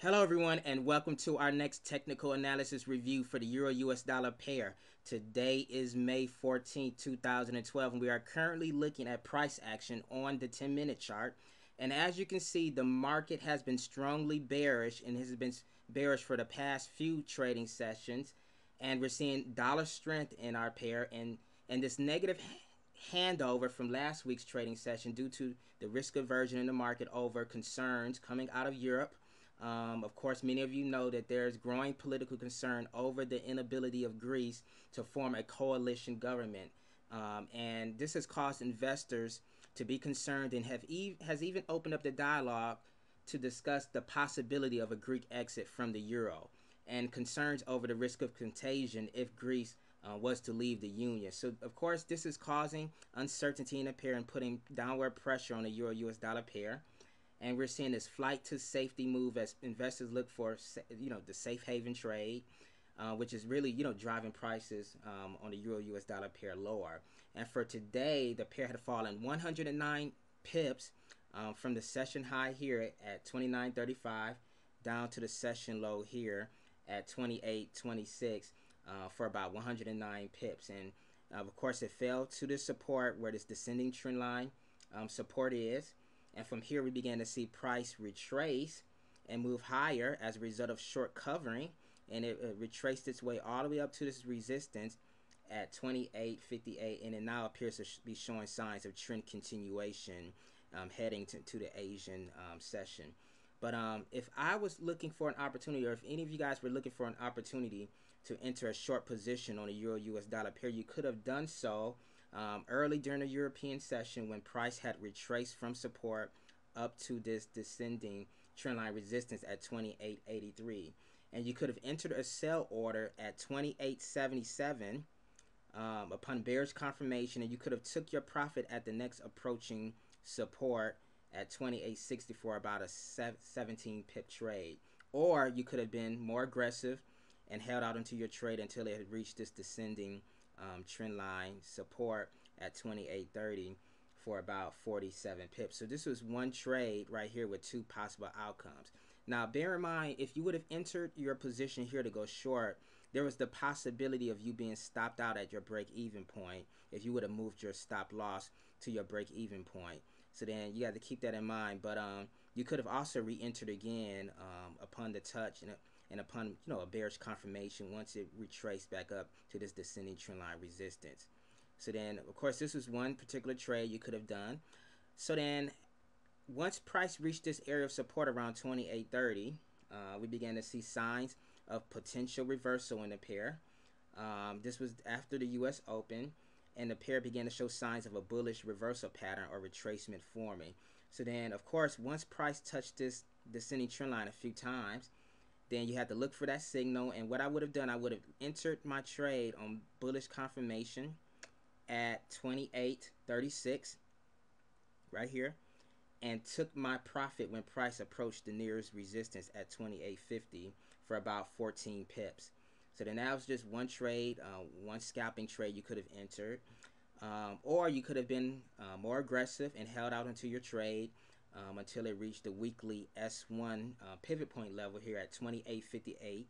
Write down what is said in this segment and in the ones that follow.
Hello everyone, and welcome to our next technical analysis review for the Euro US dollar pair. Today is May 14th, 2012, and we are currently looking at price action on the 10-minute chart. And as you can see, the market has been strongly bearish and has been bearish for the past few trading sessions. And we're seeing dollar strength in our pair, and this negative handover from last week's trading session due to the risk aversion in the market over concerns coming out of Europe. Of course, many of you know that there's growing political concern over the inability of Greece to form a coalition government. And this has caused investors to be concerned and has even opened up the dialogue to discuss the possibility of a Greek exit from the euro and concerns over the risk of contagion if Greece was to leave the union. So, of course, this is causing uncertainty in the pair and putting downward pressure on the euro US dollar pair. And we're seeing this flight to safety move as investors look for, the safe haven trade, which is really, driving prices on the euro US dollar pair lower. And for today, the pair had fallen 109 pips from the session high here at 29.35 down to the session low here at 28.26 for about 109 pips. And of course, it fell to the support where this descending trend line support is. And from here, we began to see price retrace and move higher as a result of short covering. And it retraced its way all the way up to this resistance at 28.58. And it now appears to be showing signs of trend continuation heading to the Asian session. But if I was looking for an opportunity, or if any of you guys were looking for an opportunity to enter a short position on a euro US dollar pair, you could have done so early during the European session when price had retraced from support up to this descending trendline resistance at 28.83, and you could have entered a sell order at 28.77 upon bearish confirmation, and you could have took your profit at the next approaching support at 28.60 for about a 17 pip trade. Or you could have been more aggressive and held out into your trade until it had reached this descending trend line support at 28.30 for about 47 pips. So this was one trade right here with two possible outcomes. Now bear in mind, if you would have entered your position here to go short, there was the possibility of you being stopped out at your break-even point if you would have moved your stop loss to your break-even point. So then you got to keep that in mind. But you could have also re-entered again upon the touch and upon a bearish confirmation once it retraced back up to this descending trendline resistance. So then, of course, this was one particular trade you could have done. So then, once price reached this area of support around 28.30, we began to see signs of potential reversal in the pair. This was after the U.S. Open, and the pair began to show signs of a bullish reversal pattern or retracement forming. So then, of course, once price touched this descending trend line a few times, then you have to look for that signal. And what I would have done, I would have entered my trade on bullish confirmation at 28.36 right here, and took my profit when price approached the nearest resistance at 28.50 for about 14 pips. So then that was just one trade, one scalping trade you could have entered. Or you could have been more aggressive and held out into your trade until it reached the weekly S1 pivot point level here at 28.58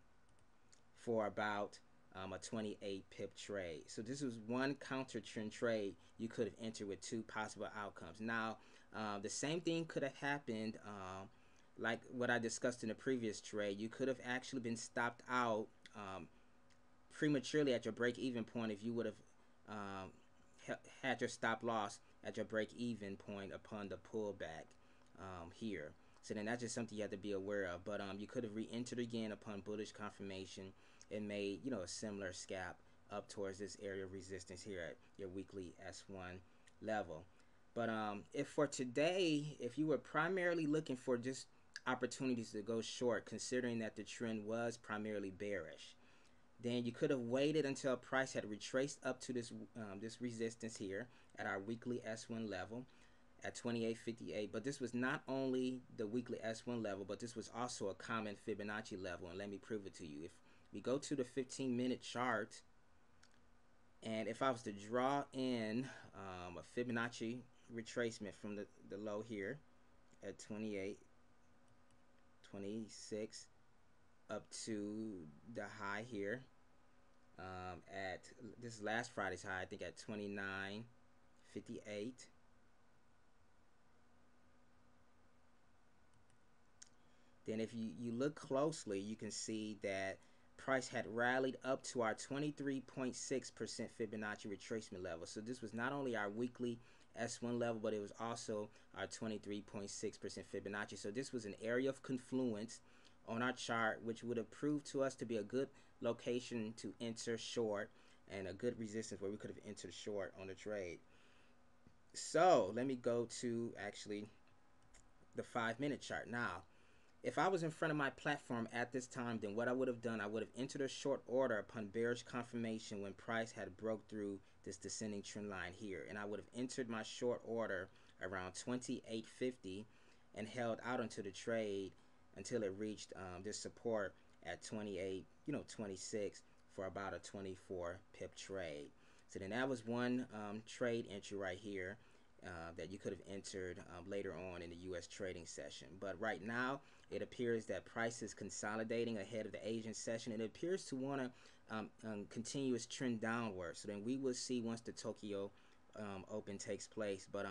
for about a 28 pip trade. So this was one counter trend trade you could have entered with two possible outcomes. Now, the same thing could have happened like what I discussed in the previous trade. You could have actually been stopped out prematurely at your break-even point if you would have had your stop loss at your break-even point upon the pullback here. So then that's just something you have to be aware of. But you could have re-entered again upon bullish confirmation and made a similar scalp up towards this area of resistance here at your weekly S1 level. But if for today, if you were primarily looking for just opportunities to go short, considering that the trend was primarily bearish, then you could have waited until price had retraced up to this this resistance here at our weekly S1 level at 28.58. But this was not only the weekly S1 level, but this was also a common Fibonacci level. And let me prove it to you. If we go to the 15-minute chart, and if I was to draw in a Fibonacci retracement from the low here at 28.26, 26 up to the high here at this is last Friday's high, I think at 29.58. Then if you look closely, you can see that price had rallied up to our 23.6% Fibonacci retracement level. So this was not only our weekly S1 level, but it was also our 23.6% Fibonacci. So this was an area of confluence on our chart, which would have proved to us to be a good location to enter short and a good resistance where we could have entered short on the trade. So let me go to actually the 5-minute chart. Now, if I was in front of my platform at this time, then what I would have done, I would have entered a short order upon bearish confirmation when price had broke through this descending trend line here. And I would have entered my short order around 28.50 and held out into the trade until it reached this support at 28.26 for about a 24 pip trade. So then that was one trade entry right here that you could have entered later on in the U.S. trading session. But right now, it appears that price is consolidating ahead of the Asian session. It appears to want to continue its trend downward. So then we will see once the Tokyo Open takes place. But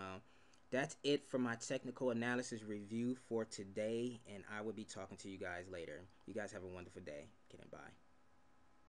that's it for my technical analysis review for today, and I will be talking to you guys later. You guys have a wonderful day. Okay, bye.